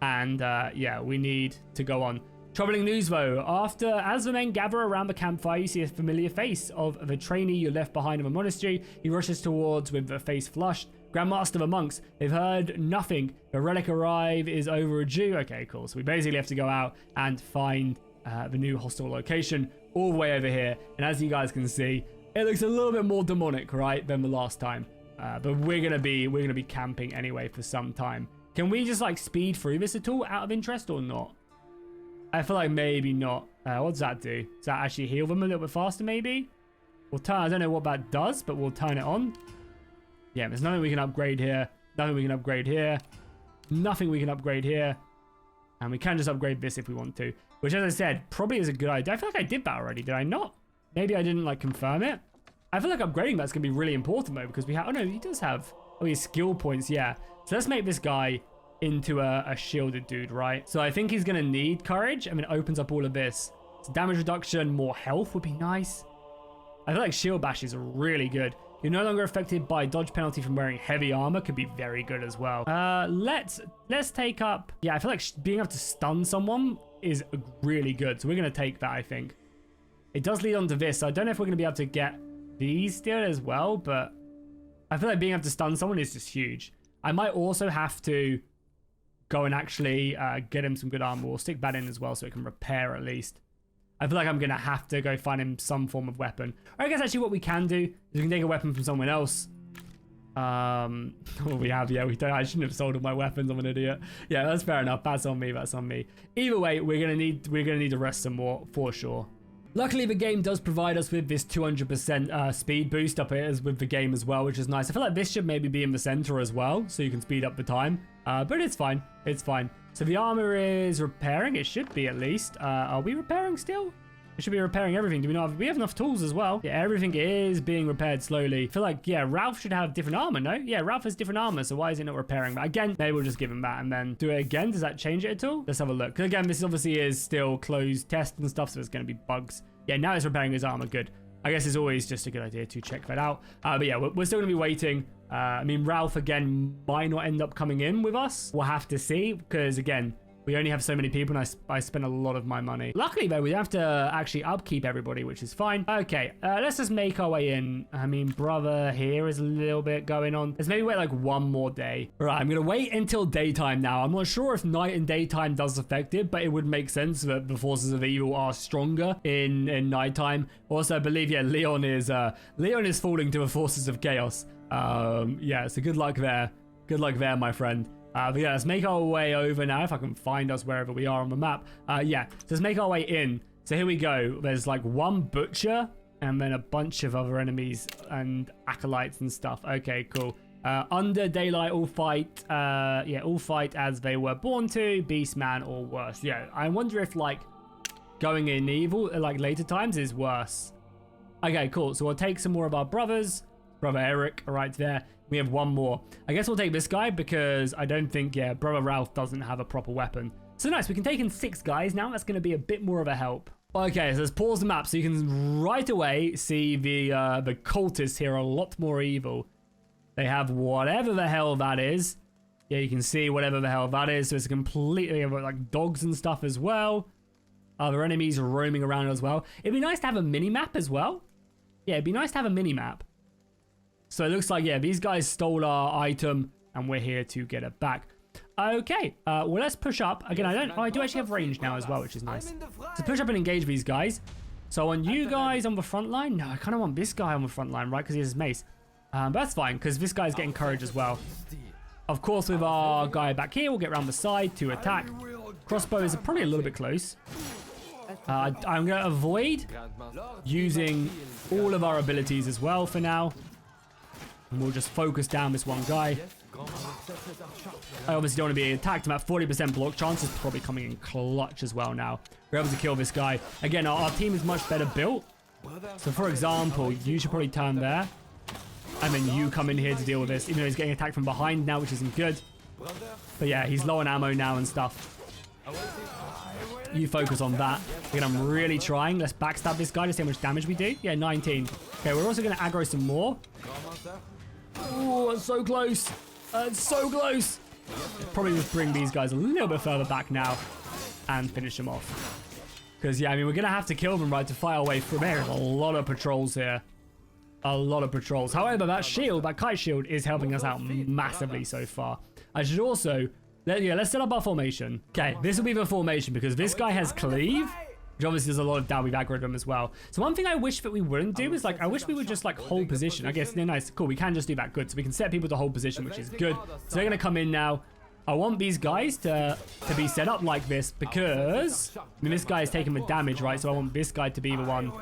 And yeah, we need to go on. Troubling news though. As the men gather around the campfire, you see a familiar face of the trainee you left behind in the monastery. He rushes towards with the face flushed. Grandmaster of the monks. They've heard nothing. The relic arrive is overdue. Okay, cool. So we basically have to go out and find the new hostile location all the way over here. And as you guys can see, it looks a little bit more demonic, right, than the last time. But we're gonna be camping anyway for some time. Can we just like speed through this at all out of interest or not? I feel like maybe not. What does that do? Does that actually heal them a little bit faster maybe? We'll turn, I don't know what that does, but we'll turn it on. Yeah, there's nothing we can upgrade here. Nothing we can upgrade here. Nothing we can upgrade here. And we can just upgrade this if we want to. Which, as I said, probably is a good idea. I feel like I did that already. Did I not? Maybe I didn't like confirm it. I feel like upgrading that's going to be really important though, because we have... Oh no, he does have... Oh, he has skill points, yeah. So let's make this guy into a shielded dude, right? So I think he's going to need courage. I mean, it opens up all of this. So damage reduction, more health would be nice. I feel like shield bashes are really good. You're no longer affected by dodge penalty from wearing heavy armor could be very good as well. Let's take up... Yeah, I feel like being able to stun someone is really good. So we're going to take that, I think. It does lead on to this. So I don't know if we're going to be able to get these still as well, but I feel like being able to stun someone is just huge. I might also have to go and actually get him some good armor. We'll stick that in as well so it can repair at least. I feel like I'm going to have to go find him some form of weapon. Or I guess actually what we can do is we can take a weapon from someone else. What we have, yeah, we don't. I shouldn't have sold all my weapons. I'm an idiot. Yeah, that's fair enough. That's on me. That's on me. Either way, we're gonna need to rest some more for sure. Luckily, the game does provide us with this 200% speed boost up here with the game as well, which is nice. I feel like this should maybe be in the center as well, so you can speed up the time. But it's fine. It's fine. So the armor is repairing. It should be at least. Are we repairing still? We should be repairing everything. Do we not have, we have enough tools as well? Yeah, everything is being repaired slowly. I feel like, yeah, Ralph should have different armor, no? Yeah, Ralph has different armor, so why is it not repairing? But again, maybe we'll just give him that and then do it again. Does that change it at all? Let's have a look. Because again, this obviously is still closed test and stuff, so there's going to be bugs. Yeah, now it's repairing his armor. Good. I guess it's always just a good idea to check that out. But yeah, we're still going to be waiting. I mean, Ralph, again, might not end up coming in with us. We'll have to see, because again, we only have so many people and I spent a lot of my money. Luckily though, we don't have to actually upkeep everybody, which is fine. Okay, let's just make our way in. I mean, brother, here is a little bit going on. Let's maybe wait like one more day. All right, I'm gonna wait until daytime now. I'm not sure if night and daytime does affect it, but it would make sense that the forces of evil are stronger in nighttime. Also, I believe, yeah, Leon is falling to the forces of chaos. Yeah, so good luck there. Good luck there, my friend. But yeah, let's make our way over now, if I can find us wherever we are on the map. Yeah, so let's make our way in. So here we go. There's like one butcher and then a bunch of other enemies and acolytes and stuff. Okay, cool. Under daylight, all fight. Yeah, all fight as they were born to, beastman or worse. Yeah, I wonder if like going in evil, like later times, is worse. Okay, cool. So we'll take some more of our brothers. Brother Eric, right there. We have one more. I guess we'll take this guy because I don't think, yeah, Brother Ralph doesn't have a proper weapon. So nice, we can take in 6 guys now. That's going to be a bit more of a help. Okay, so let's pause the map so you can right away see the cultists here are a lot more evil. They have whatever the hell that is. Yeah, you can see whatever the hell that is. So it's completely like dogs and stuff as well. Other enemies roaming around as well. It'd be nice to have a mini map as well. Yeah, it'd be nice to have a mini map. So it looks like, yeah, these guys stole our item and we're here to get it back. Okay, well, let's push up. Again, I do actually have range now as well, which is nice. So push up and engage these guys. So I want you guys on the front line. No, I kind of want this guy on the front line, right? Because he has his mace. But that's fine, because this guy's getting courage as well. Of course, with our guy back here, we'll get around the side to attack. Crossbows are probably a little bit close. I'm going to avoid using all of our abilities as well for now. And we'll just focus down this one guy. I obviously don't want to be attacked. I'm at 40% block chance. Is probably coming in clutch as well now. We're able to kill this guy. Again, our team is much better built. So for example, you should probably turn there. And then you come in here to deal with this. Even though he's getting attacked from behind now, which isn't good. But yeah, he's low on ammo now and stuff. You focus on that. Again, I'm really trying. Let's backstab this guy to see how much damage we do. Yeah, 19. Okay, we're also going to aggro some more. Oh, it's so close. It's so close. Probably just bring these guys a little bit further back now and finish them off. Because, yeah, I mean, we're going to have to kill them, right, to fight our way through. There's a lot of patrols here. A lot of patrols. However, that shield, that kite shield, is helping us out massively so far. I should also... Yeah, let's set up our formation. Okay, this will be the formation because this guy has cleave, which obviously does a lot of damage. We've aggroed him as well. So one thing I wish that we wouldn't do is like, I wish we would just like hold position. I guess, yeah, nice, cool. We can just do that. Good. So we can set people to hold position, which is good. So they're going to come in now. I want these guys to be set up like this because, I mean, this guy is taking the damage, right? So I want this guy to be the one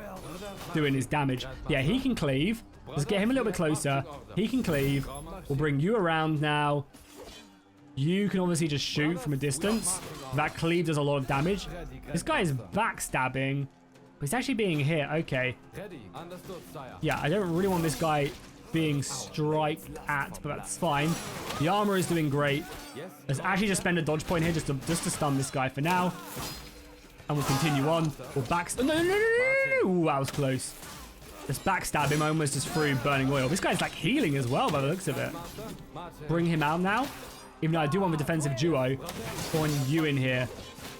doing his damage. Yeah, he can cleave. Let's get him a little bit closer. He can cleave. We'll bring you around now. You can obviously just shoot from a distance. That cleave does a lot of damage. This guy is backstabbing, but he's actually being hit. Okay. Yeah, I don't really want this guy being striked at, but that's fine. The armor is doing great. Let's actually just spend a dodge point here just to stun this guy for now. And we'll continue on. We'll backstab. No. Ooh, that was close. Let's backstab him. I almost just threw burning oil. This guy's like healing as well by the looks of it. Bring him out now. Even though I do want the defensive duo, throwing you in here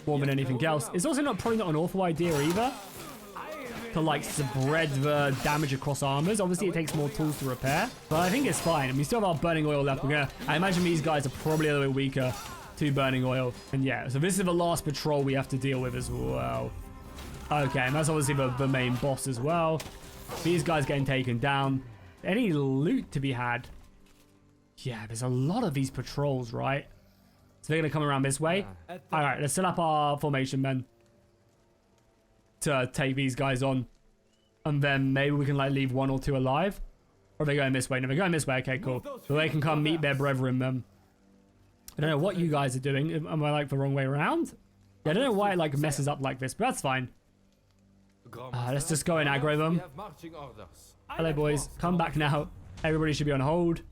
more than anything else. It's also probably not an awful idea either to like spread the damage across armors. Obviously, it takes more tools to repair, but I think it's fine. And we still have our burning oil left. I imagine these guys are probably a little bit weaker to burning oil. And yeah, so this is the last patrol we have to deal with as well. Okay, and that's obviously the main boss as well. These guys getting taken down. Any loot to be had? Yeah, there's a lot of these patrols, right? So they're going to come around this way. All right, let's set up our formation then to take these guys on. And then maybe we can like leave 1 or 2 alive. Or are they going this way? No, they're going this way. Okay, cool. So they can come meet their brethren then. I don't know what you guys are doing. Am I like the wrong way around? Yeah, I don't know why it like messes up like this, but that's fine. Let's just go and aggro them. Hello, boys. Come back now. Everybody should be on hold.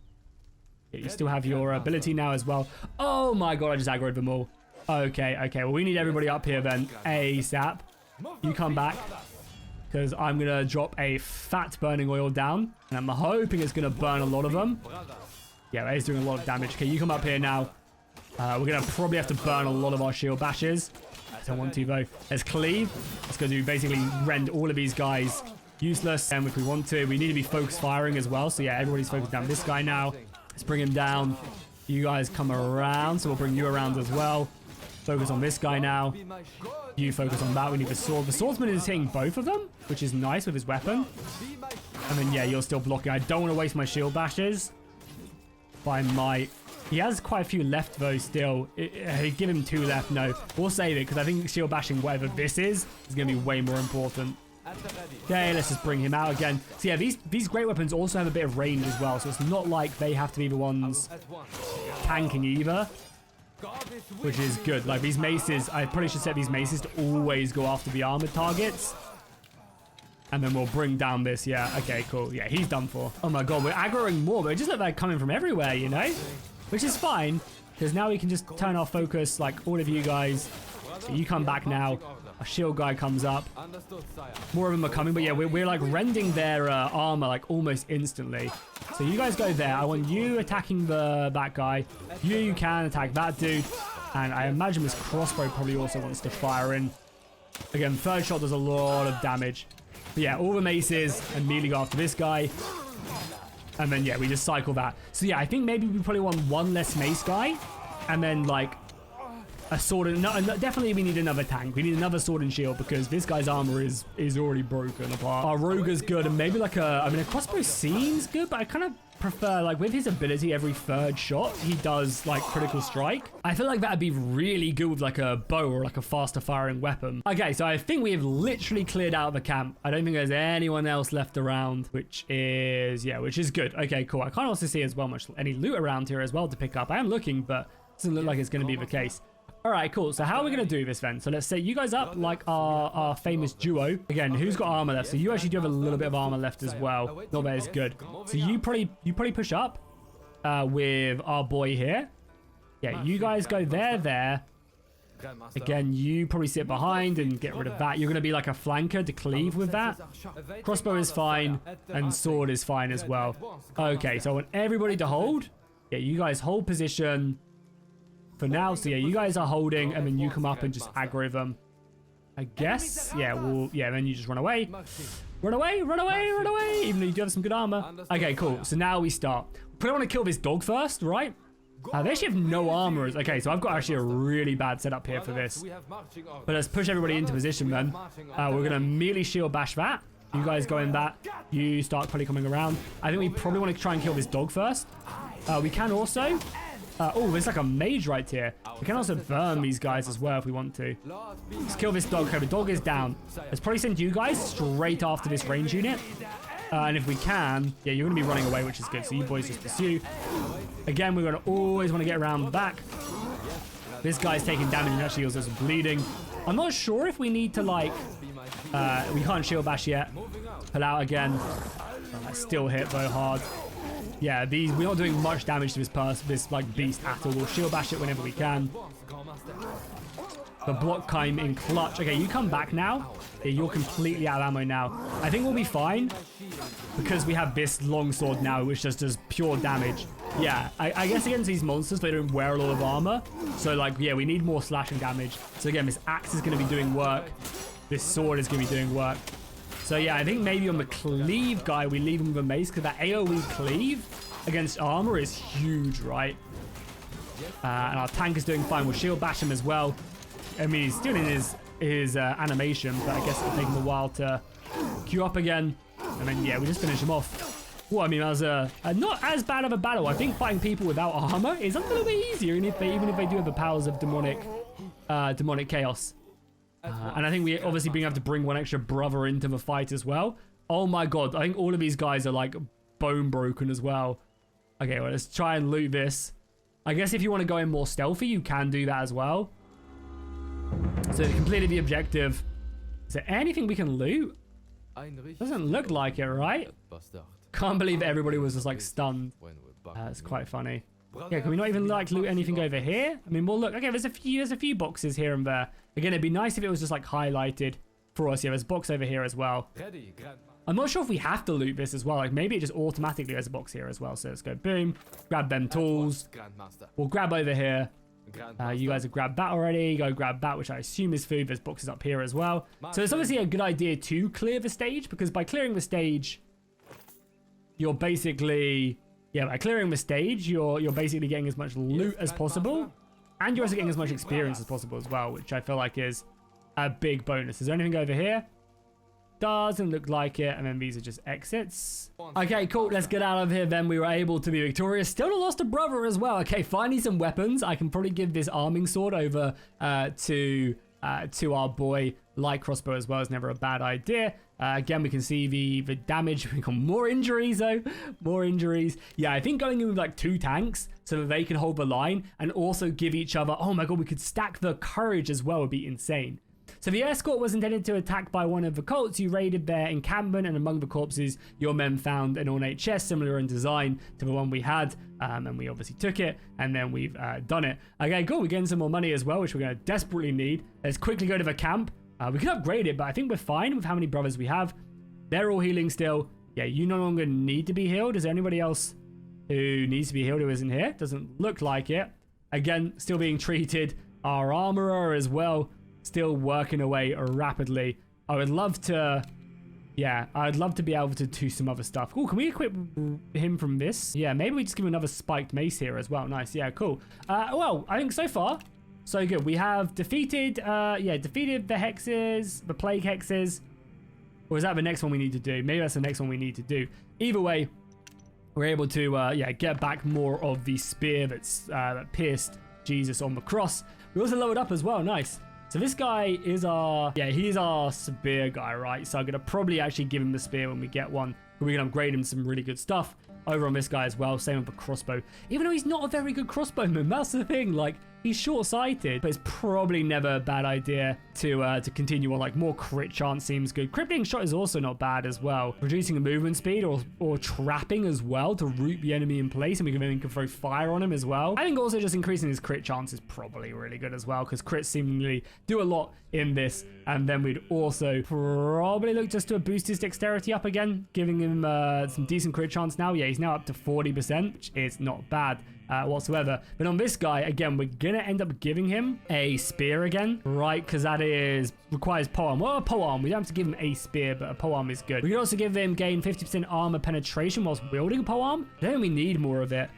Yeah, you still have your ability now as well. Oh my god, I just aggroed them all. Okay, okay. Well, we need everybody up here then ASAP. You come back. Because I'm going to drop a fat burning oil down. And I'm hoping it's going to burn a lot of them. Yeah, that is doing a lot of damage. Okay, you come up here now. We're going to probably have to burn a lot of our shield bashes. I don't want to, though. Let's cleave. Let's go to basically rend all of these guys useless. And if we want to, we need to be focus firing as well. So yeah, everybody's focused down this guy now. Let's bring him down. You guys come around. So we'll bring you around as well. Focus on this guy now. You focus on that. We need the sword. The swordsman is hitting both of them, which is nice with his weapon. And then, yeah, you're still blocking. I don't want to waste my shield bashes. But I might. He has quite a few left, though, still. Give him 2 left. No, we'll save it, because I think shield bashing, whatever this is going to be way more important. Okay, let's just bring him out again. So, yeah, these great weapons also have a bit of range as well. So, it's not like they have to be the ones tanking either. Which is good. Like, these maces, I probably should set these maces to always go after the armored targets. And then we'll bring down this. Yeah, okay, cool. Yeah, he's done for. Oh my god, we're aggroing more, but it just look like coming from everywhere, you know? Which is fine, because now we can just turn our focus, like all of you guys. So you come back now. A shield guy comes up. More of them are coming, but yeah, we're like rending their armor like almost instantly. So you guys go there. I want you attacking that guy. You can attack that dude. And I imagine this crossbow probably also wants to fire in. Again, third shot does a lot of damage. But yeah, all the maces and melee go after this guy. And then, yeah, we just cycle that. So, yeah, I think maybe we probably want 1 less mace guy. And then, like, a sword. And definitely we need another tank. We need another sword and shield because this guy's armor is already broken apart. Our rogue is good. And maybe, like, a crossbow seems good. But I kind of prefer, like, with his ability, every 3rd shot, he does, like, critical strike. I feel like that'd be really good with, like, a bow or, like, a faster firing weapon. Okay, so I think we have literally cleared out the camp. I don't think there's anyone else left around, which is good. Okay, cool. I can't also see as well any loot around here as well to pick up. I am looking, but it doesn't look like it's going to be the case. All right, cool. So how are we going to do this then? So let's set you guys up like our famous duo. Again, who's got armor left? So you actually do have a little bit of armor left as well. Not that is good. So you probably push up with our boy here. Yeah, you guys go there. Again, you probably sit behind and get rid of that. You're going to be like a flanker to cleave with that. Crossbow is fine and sword is fine as well. Okay, so I want everybody to hold. Yeah, you guys hold position for now. So yeah, you guys are holding and then you come up and just aggro them. I guess. Yeah, then you just run away. Run away. Even though you do have some good armor. Okay, cool. So now we start. Probably want to kill this dog first, right? They actually have no armor. Okay, so I've got actually a really bad setup here for this. But let's push everybody into position then. We're going to melee shield bash that. You guys go in that. You start probably coming around. I think we probably want to try and kill this dog first. We can also... oh, there's like a mage right here. We can also burn these guys as well if we want to. Let's kill this dog. Okay, the dog is down. Let's probably send you guys straight after this range unit. And if we can, yeah, you're going to be running away, which is good. So you boys just pursue. Again, we're going to always want to get around the back. This guy's taking damage and actually also some bleeding. I'm not sure if we need to, like... we can't shield bash yet. Pull out again. I still hit though hard. Yeah, we're not doing much damage to this like beast at all. We'll shield bash it whenever we can. The block came in clutch. Okay, you come back now. Yeah, you're completely out of ammo now. I think we'll be fine because we have this longsword now, which just does pure damage. Yeah, I guess against these monsters, they don't wear a lot of armor. So, like, yeah, we need more slashing damage. So, again, this axe is going to be doing work. This sword is going to be doing work. So yeah, I think maybe on the cleave guy, we leave him with a mace because that AoE cleave against armor is huge, right? And our tank is doing fine. We'll shield bash him as well. I mean, he's still in his animation, but I guess it'll take him a while to queue up again. And then, yeah, we just finish him off. Well, I mean, that was not as bad of a battle. I think fighting people without armor is a little bit easier, even if they do have the powers of demonic chaos. And I think we obviously have to bring one extra brother into the fight as well. Oh my god, I think all of these guys are like bone broken as well. Okay, well, let's try and loot this. I guess if you want to go in more stealthy, you can do that as well. So completed the objective. Is there anything we can loot? Doesn't look like it, right? Can't believe everybody was just like stunned. It's quite funny. Yeah, can we not even like loot anything over here? I mean, well, look, okay, there's a few boxes here and there. Again, it'd be nice if it was just like highlighted for us. Yeah, there's a box over here as well. I'm not sure if we have to loot this as well. Like maybe it just automatically has a box here as well. So let's go boom, grab them tools. We'll grab over here. You guys have grabbed that already. Go grab that, which I assume is food. There's boxes up here as well. So it's obviously a good idea to clear the stage, because by clearing the stage, you're basically, yeah, by clearing the stage, you're basically getting as much loot as possible, and you're also getting as much experience as possible as well, which I feel like is a big bonus. Is there anything over here? Doesn't look like it. And then these are just exits. Okay, cool. Let's get out of here then. We were able to be victorious. Still not lost a brother as well. Okay, finally some weapons. I can probably give this arming sword over to our boy light crossbow as well. Is never a bad idea. Again, we can see the damage. We got more injuries though. More injuries. Yeah, I think going in with like 2 tanks so that they can hold the line and also give each other, oh my god, we could stack the courage as well would be insane. So the escort was intended to attack by one of the cults. You raided their encampment, and among the corpses, your men found an ornate chest similar in design to the one we had, and we obviously took it, and then we've done it. Okay, cool. We're getting some more money as well, which we're going to desperately need. Let's quickly go to the camp. We can upgrade it, but I think we're fine with how many brothers we have. They're all healing still. Yeah, you no longer need to be healed. Is there anybody else who needs to be healed who isn't here? Doesn't look like it. Again, still being treated. Our armorer as well. Still working away rapidly. I would love to, yeah, I'd love to be able to do some other stuff. Cool, can we equip him from this? Yeah, maybe we just give him another spiked mace here as well. Nice, yeah, cool. Well, I think so far, so good. We have defeated, defeated the hexes, the plague hexes. Or is that the next one we need to do? Maybe that's the next one we need to do. Either way, we're able to, get back more of the spear that pierced Jesus on the cross. We also lowered up as well, nice. So this guy is he's our spear guy, right? So I'm going to probably actually give him the spear when we get one. We can upgrade him some really good stuff over on this guy as well. Same with the crossbow. Even though he's not a very good crossbowman, that's the thing. Like, he's short-sighted, but it's probably never a bad idea to continue on. Like, more crit chance seems good. Crippling shot is also not bad as well. Reducing the movement speed or trapping as well to root the enemy in place, and we can throw fire on him as well. I think also just increasing his crit chance is probably really good as well, because crits seemingly do a lot in this. And then we'd also probably look just to boost his dexterity up again, giving him some decent crit chance now. Yeah, he's now up to 40%, which is not bad whatsoever. But on this guy, again, we're gonna end up giving him a spear again, right? Because that requires polearm. Well, a polearm. We don't have to give him a spear, but a polearm is good. We can also give him gain 50% armor penetration whilst wielding a polearm. I don't think we need more of it.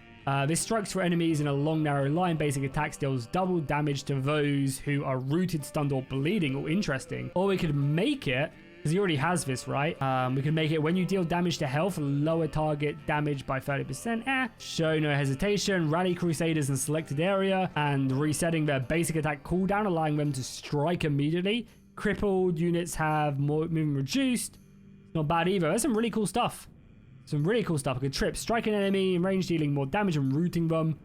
This strikes for enemies in a long, narrow line. Basic attack deals double damage to those who are rooted, stunned, or bleeding. Oh, interesting. Or we could make it, because he already has this, right? We can make it when you deal damage to health, lower target damage by 30%. Show no hesitation. Rally Crusaders in selected area, and resetting their basic attack cooldown, allowing them to strike immediately. Crippled units have more movement reduced. Not bad either. That's some really cool stuff. Some really cool stuff. A good trip. Strike an enemy in range, dealing more damage and rooting them.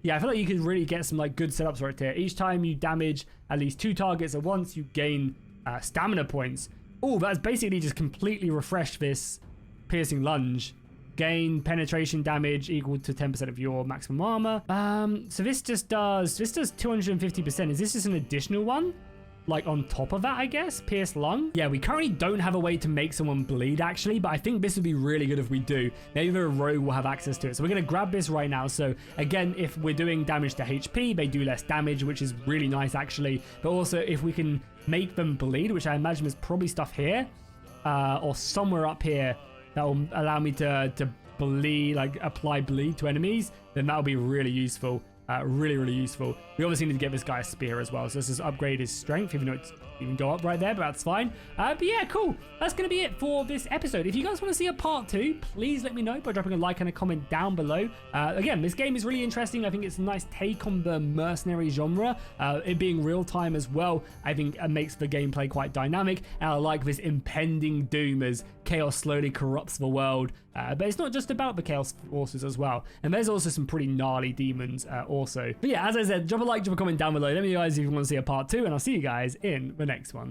Yeah, I feel like you could really get some like good setups right here. Each time you damage at least 2 targets at once, you gain stamina points. Oh, that's basically just completely refreshed this piercing lunge. Gain penetration damage equal to 10% of your maximum armor. So this does 250%. Is this just an additional one? Like on top of that, I guess? Pierce lung? Yeah, we currently don't have a way to make someone bleed actually, but I think this would be really good if we do. Maybe the rogue will have access to it. So we're going to grab this right now. So again, if we're doing damage to HP, they do less damage, which is really nice actually. But also if we can make them bleed, which I imagine is probably stuff here, or somewhere up here that will allow me to bleed, like apply bleed to enemies, then that'll be really useful. Really useful. We obviously need to get this guy a spear as well, so this is upgrade his strength, even though it's even go up right there, but that's fine. But yeah, cool. That's going to be it for this episode. If you guys want to see a part 2, please let me know by dropping a like and a comment down below. Again, this game is really interesting. I think it's a nice take on the mercenary genre. It being real time as well, I think it makes the gameplay quite dynamic, and I like this impending doom as chaos slowly corrupts the world. But it's not just about the chaos forces as well, and there's also some pretty gnarly demons also. But yeah, as I said, drop a like, drop a comment down below. Let me know guys if you want to see a part 2, and I'll see you guys in the next one.